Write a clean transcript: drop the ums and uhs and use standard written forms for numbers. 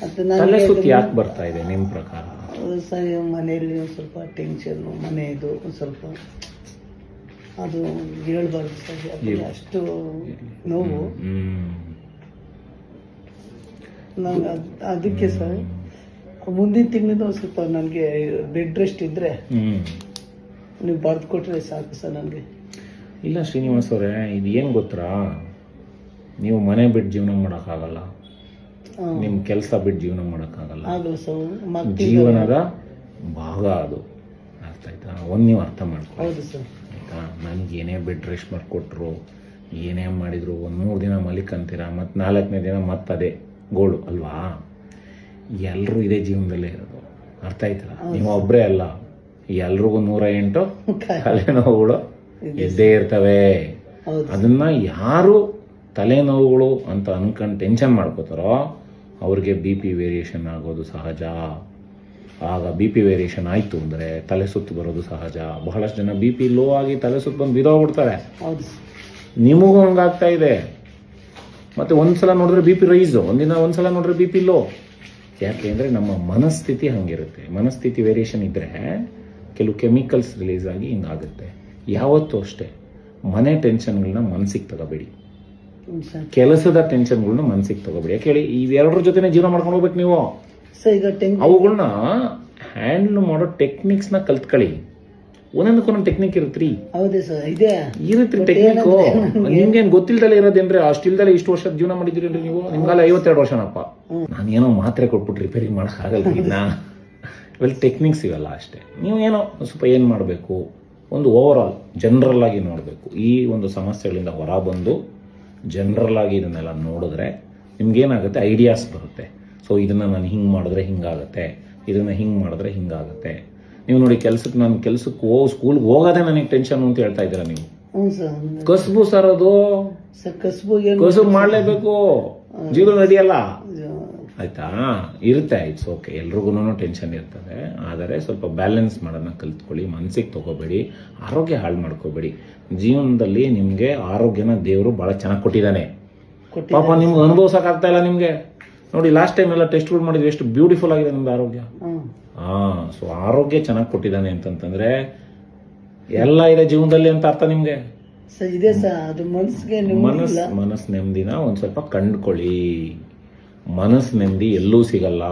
ಅದು ತಲೆ ನನಗೆ ಸುತ್ತಿ ಯಾಕೆ ಬರ್ತಾ ಇದೆ ನಿಮ್ಮ ಪ್ರಕಾರ? ಸರಿ, ಮನೆಯಲ್ಲಿ ಒಂದು ಸ್ವಲ್ಪ ಟೆನ್ಷನ್ನು, ಮನೆಯದು ಒಂದು ಸ್ವಲ್ಪ ಅದು ಹೇಳ್ಬಾರ್ದು ಸರ್, ಅದು ಅಷ್ಟು ನೋವು ನಂಗೆ. ಅದಕ್ಕೆ ಸರ್ ಮುಂದಿನ ತಿಂಗಳಿಂದ ಒಂದು ಸ್ವಲ್ಪ ನನಗೆ ಬೆಡ್ ರೆಸ್ಟ್ ಇದ್ದರೆ ನೀವು ಬರೆದು ಕೊಟ್ಟರೆ ಸಾಕು ಸರ್ ನನಗೆ. ಇಲ್ಲ ಶ್ರೀನಿವಾಸ್ ಅವರೇ, ಇದು ಏನು ಗೊತ್ತಾ, ನೀವು ಮನೆ ಬಿಟ್ಟು ಜೀವನ ಮಾಡೋಕ್ಕಾಗಲ್ಲ, ನಿಮ್ಮ ಕೆಲಸ ಬಿಟ್ಟು ಜೀವನ ಮಾಡೋಕ್ಕಾಗಲ್ಲ. ಆಗಲ್ಲ ಸರ್, ಜೀವನದ ಭಾಗ ಅದು. ಅರ್ಥ ಆಯ್ತಾ? ಒಂದು ನೀವು ಅರ್ಥ ಮಾಡ್ಕೊಳ್ಳಿ. ಹೌದು ಸರ್. ಆಯಿತಾ? ನನಗೆ ಏನೇ ಬೆಡ್ ರೆಸ್ಟ್ ಮಾಡಿಕೊಟ್ರು, ಏನೇ ಮಾಡಿದ್ರು, ಒಂದು 3 ದಿನ ಮಲಿಕಂತೀರ, ಮತ್ತು 4ನೇ ದಿನ ಮತ್ತೆ ಅದೇ ಗೋಳು ಅಲ್ವಾ? ಎಲ್ಲರೂ ಇದೇ ಜೀವನದಲ್ಲೇ ಇರೋದು. ಅರ್ಥ ಆಯ್ತಲ್ಲ? ನೀವು ಒಬ್ಬರೇ ಅಲ್ಲ, ಎಲ್ರಿಗೂ 108 ತಲೆನೋವುಗಳು ಇದ್ದೇ ಇರ್ತವೆ. ಅದನ್ನ ಯಾರು ತಲೆನೋವುಗಳು ಅಂತ ಅನ್ಕೊಂಡು ಟೆನ್ಷನ್ ಮಾಡ್ಕೋತಾರೋ ಅವ್ರಿಗೆ BP ವೇರಿಯೇಷನ್ ಆಗೋದು ಸಹಜ. ಆಗ BP ವೇರಿಯೇಷನ್ ಆಯಿತು ಅಂದರೆ ತಲೆ ಸುತ್ತು ಬರೋದು ಸಹಜ. ಬಹಳಷ್ಟು ಜನ BP ಲೋ ಆಗಿ ತಲೆ ಸುತ್ತು ಬಂದು ಬಿದ್ದೋಗ್ಬಿಡ್ತಾರೆ. ನಿಮಗೂ ಹಂಗಾಗ್ತಾ ಇದೆ. ಮತ್ತು ಒಂದ್ಸಲ ನೋಡಿದ್ರೆ BP ರೈಸು, ಒಂದ್ಸಲ ನೋಡಿದ್ರೆ BP ಲೋ. ಯಾಕೆ ಅಂದರೆ ನಮ್ಮ ಮನಸ್ಥಿತಿ ಹಂಗಿರುತ್ತೆ. ಮನಸ್ಥಿತಿ ವೇರಿಯೇಷನ್ ಇದ್ದರೆ ಕೆಲವು ಕೆಮಿಕಲ್ಸ್ ರಿಲೀಸ್ ಆಗಿ ಹಿಂಗಾಗುತ್ತೆ. ಯಾವತ್ತೂ ಅಷ್ಟೇ ಮನೆ ಟೆನ್ಷನ್ಗಳನ್ನ ಮನಸ್ಸಿಗೆ ತಗೋಬೇಡಿ, ಕೆಲಸದ ಟೆನ್ಷನ್ಗಳನ್ನ ಮನಸ್ಸಿಗೆ ತಗೋಬೇಡಿ. ಯಾಕೆ ಹೇಳಿ, ಇವೆರಡರ ಜೊತೆ ಜೀವನ ಮಾಡ್ಕೊಂಡು ಹೋಗ್ಬೇಕು ನೀವು. ಅವುಗಳನ್ನ ಹ್ಯಾಂಡಲ್ ಮಾಡೋ ಟೆಕ್ನಿಕ್ಸ್ನ ಕಲ್ತ್ಕೊಳ್ಳಿ. ಒಂದೊಂದಕ್ಕೊಂದೊಂದು ಟೆಕ್ನಿಕ್ ಇರುತ್ತೀ. ಇರುತ್ತೆ ಟೆಕ್ನಿಕ್. ನಿಮ್ಗೇನು ಗೊತ್ತಿಲ್ದಲೇ ಇರೋದೇನ್ರಿ? ಅಷ್ಟಿಲ್ದಲೇ ಇಷ್ಟು ವರ್ಷದ ಜೀವನ ಮಾಡಿದ್ರಿ ನೀವು. ನಿಮ್ಗಾಲ 52 ವರ್ಷನಪ್ಪ. ನಾನೇನೋ ಮಾತ್ರೆ ಕೊಟ್ಬಿಟ್ಟು ರಿಪೇರಿ ಮಾಡೋಕ್ಕಾಗಲ್ಲ. ಇವೆಲ್ಲ ಟೆಕ್ನಿಕ್ಸ್ ಇವೆಲ್ಲ ಅಷ್ಟೇ. ನೀವು ಏನೋ ಸ್ವಲ್ಪ ಏನು ಮಾಡಬೇಕು, ಒಂದು ಓವರ್ ಆಲ್ ಜನರಲ್ ಆಗಿ ನೋಡಬೇಕು. ಈ ಒಂದು ಸಮಸ್ಯೆಗಳಿಂದ ಹೊರ ಬಂದು ಜನರಲ್ ಆಗಿ ಇದನ್ನೆಲ್ಲ ನೋಡಿದ್ರೆ ನಿಮ್ಗೇನಾಗುತ್ತೆ, ಐಡಿಯಾಸ್ ಬರುತ್ತೆ. ಸೊ ಇದನ್ನು ನಾನು ಹಿಂಗೆ ಮಾಡಿದ್ರೆ ಹಿಂಗಾಗುತ್ತೆ, ಇದನ್ನು ಹಿಂಗೆ ಮಾಡಿದ್ರೆ ಹಿಂಗಾಗುತ್ತೆ. ನೀವು ನೋಡಿ, ಕೆಲ್ಸಕ್ಕೆ ಸ್ಕೂಲ್ಗೆ ಹೋಗೋದೇ ನನಗೆ ಟೆನ್ಷನ್ ಅಂತ ಹೇಳ್ತಾ ಇದ್ದೀರಾ ನೀವು. ಕಸುಬು ಸರ್, ಅದು ಕಸುಬು ಮಾಡಲೇಬೇಕು, ಜೀವನ ನಡೆಯಲ್ಲ. ಆಯ್ತಾ? ಇರುತ್ತೆ, ಇಟ್ಸ್ ಓಕೆ. ಎಲ್ರಿಗೂ ಟೆನ್ಷನ್ ಇರ್ತದೆ. ಆದರೆ ಸ್ವಲ್ಪ ಬ್ಯಾಲೆನ್ಸ್ ಮಾಡೋದನ್ನ ಕಲ್ತ್ಕೊಳ್ಳಿ. ಮನಸ್ಸಿಗೆ ತಗೋಬೇಡಿ, ಆರೋಗ್ಯ ಹಾಳು ಮಾಡ್ಕೋಬೇಡಿ. ಜೀವನದಲ್ಲಿ ನಿಮಗೆ ಆರೋಗ್ಯನ ದೇವರು ಭಾಳ ಚೆನ್ನಾಗಿ ಕೊಟ್ಟಿದ್ದಾನೆ. ಪಾಪ ನಿಮ್ಗೆ ಅನುಭವಿಸೋಕ್ಕಾಗ್ತಾ ಇಲ್ಲ ನಿಮಗೆ. ನೋಡಿ, ಲಾಸ್ಟ್ ಟೈಮ್ ಎಲ್ಲ ಟೆಸ್ಟ್ಗಳು ಮಾಡಿದ್ವಿ, ಎಷ್ಟು ಬ್ಯೂಟಿಫುಲ್ ಆಗಿದೆ ನಿಮ್ದು ಆರೋಗ್ಯ. ಸೊ ಆರೋಗ್ಯ ಚೆನ್ನಾಗಿ ಕೊಟ್ಟಿದ್ದಾನೆ ಅಂತಂತಂದ್ರೆ ಎಲ್ಲ ಇದೆ ಜೀವನದಲ್ಲಿ ಅಂತ ಅರ್ಥ ನಿಮ್ಗೆ. ಮನಸ್ಸು ನೆಮ್ಮದಿನ ಒಂದು ಸ್ವಲ್ಪ ಕಂಡುಕೊಳ್ಳಿ. ಮನಸ್ಸು ನೆಮ್ಮದಿ ಎಲ್ಲೂ ಸಿಗಲ್ಲ.